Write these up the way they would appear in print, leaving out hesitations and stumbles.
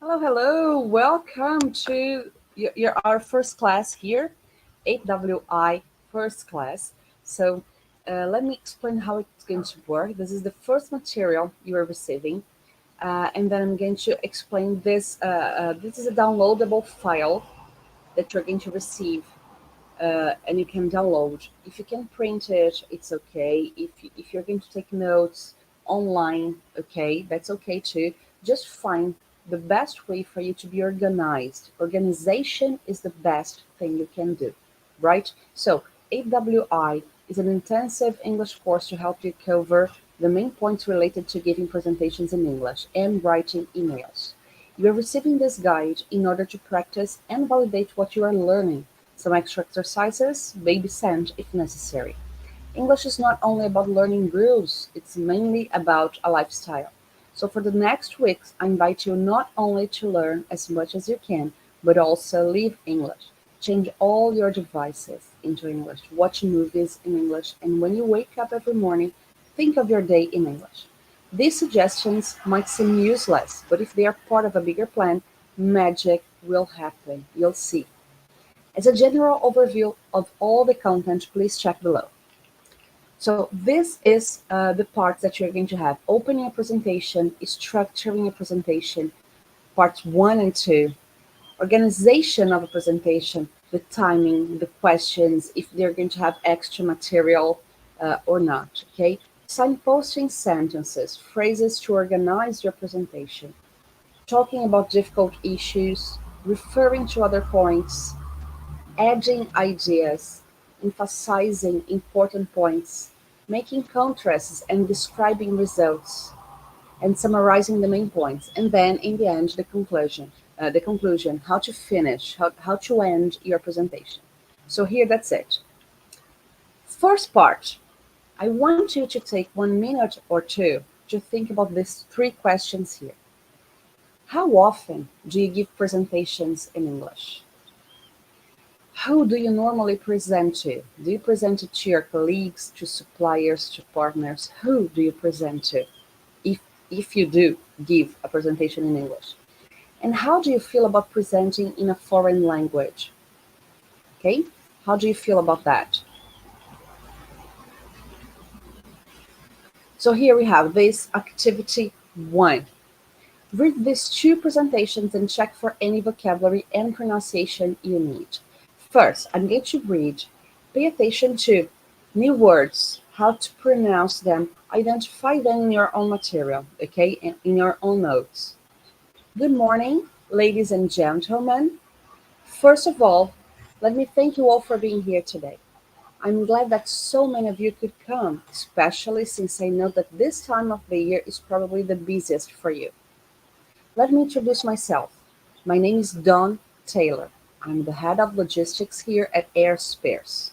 Hello, hello. Welcome to our first class here, 8WI first class. Let me explain how it's going to work. This is the first material you are receiving, and then I'm going to explain this. This is a downloadable file that you're going to receive, and you can download. If you can print it, it's okay. If you're going to take notes online, okay, that's okay too. Just find the best way for you to be organized. Organization is the best thing you can do, right? So 8WI is an intensive English course to help you cover the main points related to giving presentations in English and writing emails. You are receiving this guide in order to practice and validate what you are learning. Some extra exercises may be sent if necessary. English is not only about learning rules, it's mainly about a lifestyle. So for the next weeks, I invite you not only to learn as much as you can, but also live English. Change all your devices into English, watch movies in English, and when you wake up every morning, think of your day in English. These suggestions might seem useless, but if they are part of a bigger plan, magic will happen. You'll see. As a general overview of all the content, please check below. So this is the parts that you're going to have. Opening a presentation, structuring a presentation, parts 1 and 2, organization of a presentation, the timing, the questions, if they're going to have extra material or not, okay? Signposting sentences, phrases to organize your presentation, talking about difficult issues, referring to other points, adding ideas, emphasizing important points, making contrasts and describing results, and summarizing the main points. And then in the end, the conclusion, how to finish, how to end your presentation. So here, that's it. First part, I want you to take 1 minute or two to think about these 3 questions here. How often do you give presentations in English? Who do you normally present to? Do you present it to your colleagues, to suppliers, to partners? Who do you present to if, if you do give a presentation in English? And how do you feel about presenting in a foreign language? Okay, how do you feel about that? So here we have this activity 1. Read these 2 presentations and check for any vocabulary and pronunciation you need. First, I'm going to read. Pay attention to new words, how to pronounce them, identify them in your own material, okay, and in your own notes. Good morning, ladies and gentlemen. First of all, let me thank you all for being here today. I'm glad that so many of you could come, especially since I know that this time of the year is probably the busiest for you. Let me introduce myself. My name is Dawn Taylor. I'm the head of logistics here at Air Spares.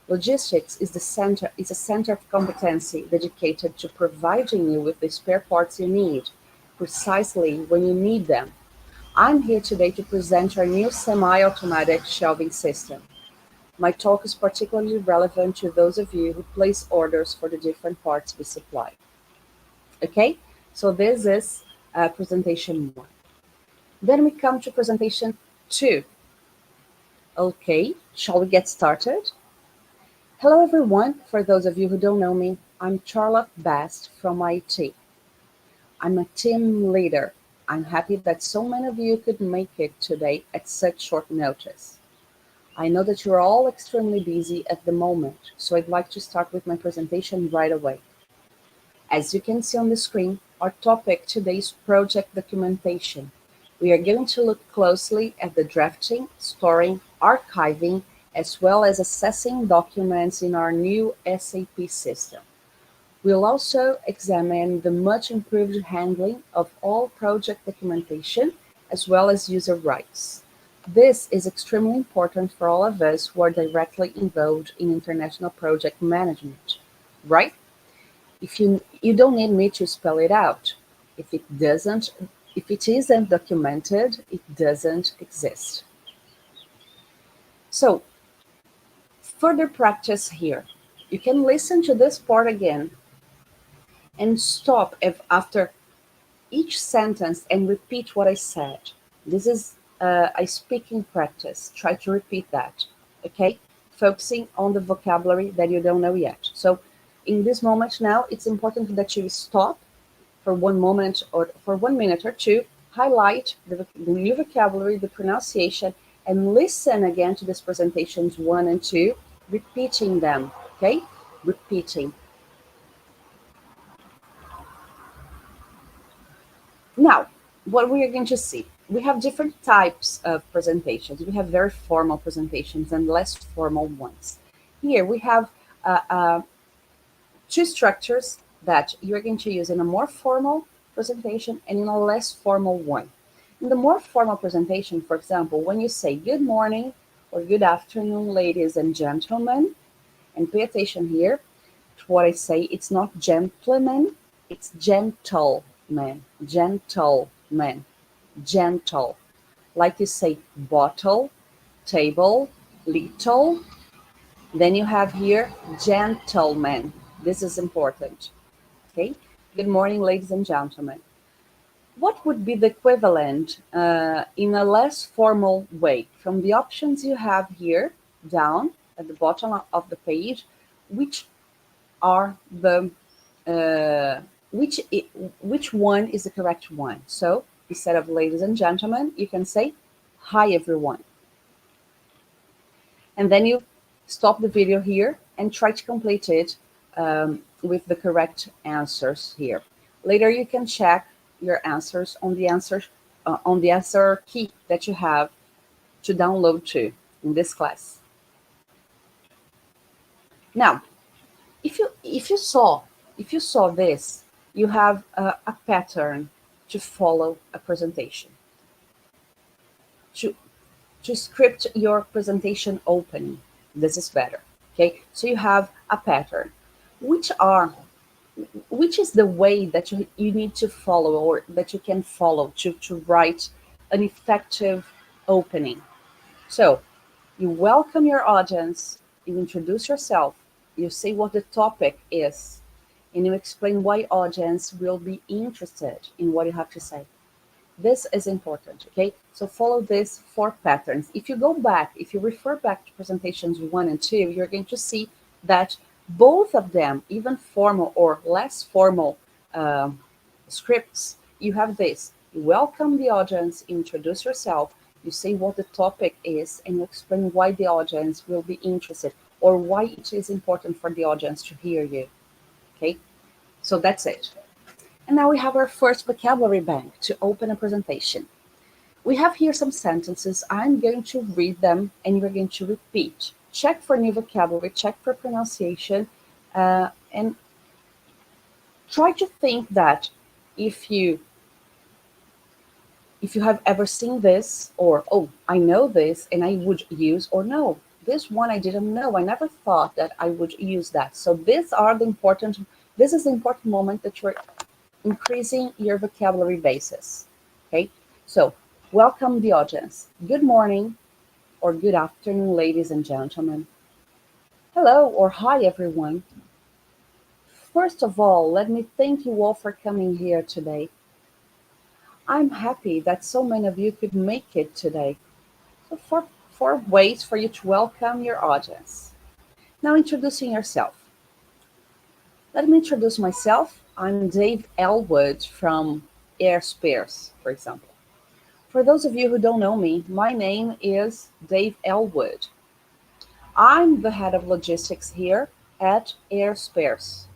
Logistics is a center of competency dedicated to providing you with the spare parts you need, precisely when you need them. I'm here today to present our new semi-automatic shelving system. My talk is particularly relevant to those of you who place orders for the different parts we supply. Okay, so this is presentation 1. Then we come to presentation 2. Okay, shall we get started? Hello everyone, for those of you who don't know me, I'm Charlotte Best from IT. I'm a team leader. I'm happy that so many of you could make it today at such short notice. I know that you're all extremely busy at the moment, so I'd like to start with my presentation right away. As you can see on the screen, our topic today is project documentation. We are going to look closely at the drafting, storing, archiving, as well as assessing documents in our new SAP system. We'll also examine the much improved handling of all project documentation, as well as user rights. This is extremely important for all of us who are directly involved in international project management, right? You don't need me to spell it out. If it isn't documented, it doesn't exist. So, further practice here. You can listen to this part again and stop if after each sentence and repeat what I said. This is a speaking practice. Try to repeat that, okay? Focusing on the vocabulary that you don't know yet. So in this moment now, it's important that you stop for one moment or for 1 minute or two, highlight the new vocabulary, the pronunciation, and listen again to these presentations 1 and 2, repeating them, okay? Repeating. Now, what we are going to see, we have different types of presentations. We have very formal presentations and less formal ones. Here we have two structures that you're going to use in a more formal presentation and in a less formal one. In the more formal presentation, for example, when you say good morning or good afternoon, ladies and gentlemen, and pay attention here to what I say, it's not gentlemen, it's gentlemen, gentlemen, gentle. Like you say bottle, table, little, then you have here gentlemen. This is important. Okay. Good morning, ladies and gentlemen. What would be the equivalent in a less formal way? From the options you have here down at the bottom of the page, which are the which which one is the correct one? So instead of ladies and gentlemen, you can say hi everyone. And then you stop the video here and try to complete it with the correct answers here. Later, you can check your answers on the answer key that you have to download to in this class. Now, if you saw this, you have a pattern to follow a presentation. To script your presentation opening. This is better. Okay, so you have a pattern. Which is the way that you need to follow or that you can follow to write an effective opening? So you welcome your audience, you introduce yourself, you say what the topic is, and you explain why audience will be interested in what you have to say. This is important, okay? So follow these 4 patterns. If you go back, if you refer back to presentations 1 and 2, you're going to see that both of them, even formal or less formal scripts, you have this. You welcome the audience, you introduce yourself, you say what the topic is, and you explain why the audience will be interested or why it is important for the audience to hear you, okay? So that's it. And now we have our first vocabulary bank to open a presentation. We have here some sentences. I'm going to read them and you're going to repeat. Check for new vocabulary, check for pronunciation, and try to think that if you have ever seen this, or, oh, I know this and I would use, or no, this one I didn't know. I never thought that I would use that. So this is the important moment that you're increasing your vocabulary basis. Okay, so welcome the audience. Good morning or good afternoon, ladies and gentlemen. Hello or hi, everyone. First of all, let me thank you all for coming here today. I'm happy that so many of you could make it today. So four ways for you to welcome your audience. Now introducing yourself. Let me introduce myself. I'm Dave Elwood from Airspares, for example. For those of you who don't know me, my name is Dave Elwood. I'm the head of logistics here at Airspares.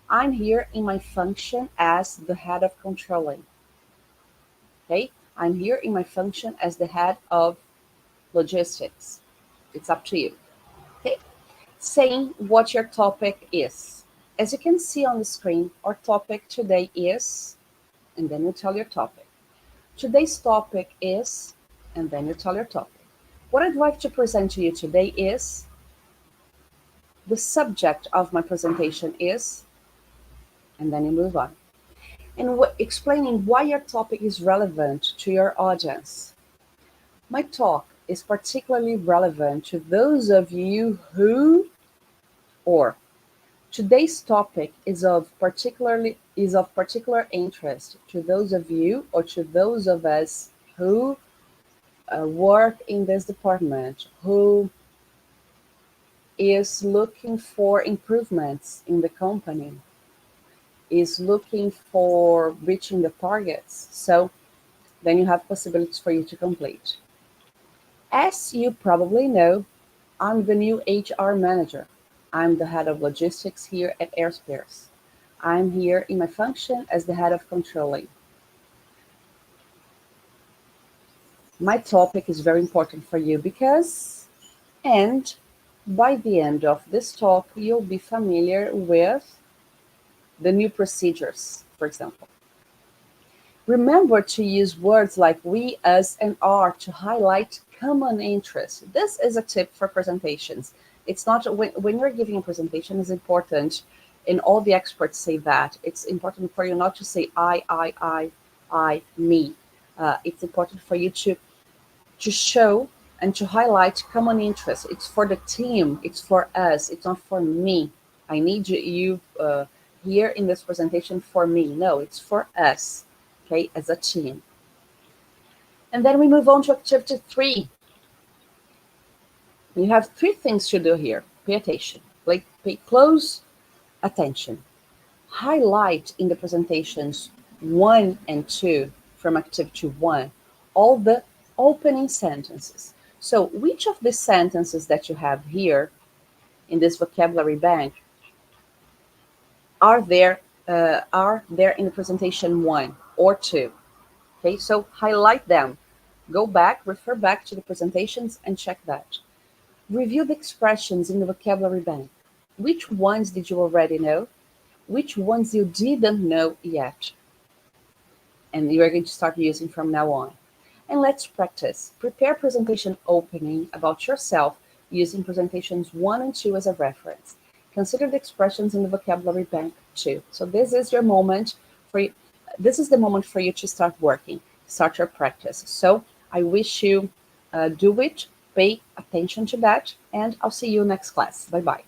I'm here in my function as the head of controlling. Okay, I'm here in my function as the head of logistics. It's up to you. Okay, saying what your topic is. As you can see on the screen, our topic today is, and then you tell your topic. Today's topic is, and then you tell your topic. What I'd like to present to you today is, the subject of my presentation is, and then you move on. And explaining why your topic is relevant to your audience. My talk is particularly relevant to those of you who, or today's topic is of particularly is of particular interest to those of you or to those of us who work in this department, who is looking for improvements in the company, is looking for reaching the targets. So then you have possibilities for you to complete. As you probably know, I'm the new HR manager. I'm the head of logistics here at Airspares. I'm here in my function as the head of controlling. My topic is very important for you because, and by the end of this talk, you'll be familiar with the new procedures, for example. Remember to use words like we, us, and are to highlight common interests. This is a tip for presentations. It's not when you're giving a presentation, it's important, and all the experts say that. It's important for you not to say I, me. It's important for you to show and to highlight common interests. It's for the team. It's for us. It's not for me. I need you here in this presentation for me. No, it's for us, okay, as a team. And then we move on to activity 3. You have 3 things to do here. Pay attention. Pay close attention. Highlight in the presentations 1 and 2 from activity 1 all the opening sentences. So which of the sentences that you have here in this vocabulary bank are there in the presentation 1 or 2? Okay, so highlight them. Go back, refer back to the presentations and check that. Review the expressions in the vocabulary bank. Which ones did you already know? Which ones you didn't know yet? And you are going to start using from now on. And let's practice. Prepare presentation opening about yourself using presentations 1 and 2 as a reference. Consider the expressions in the vocabulary bank too. So this is your moment for you. This is the moment for you to start working, start your practice. So I wish you do it, pay attention to that, and I'll see you next class. Bye-bye.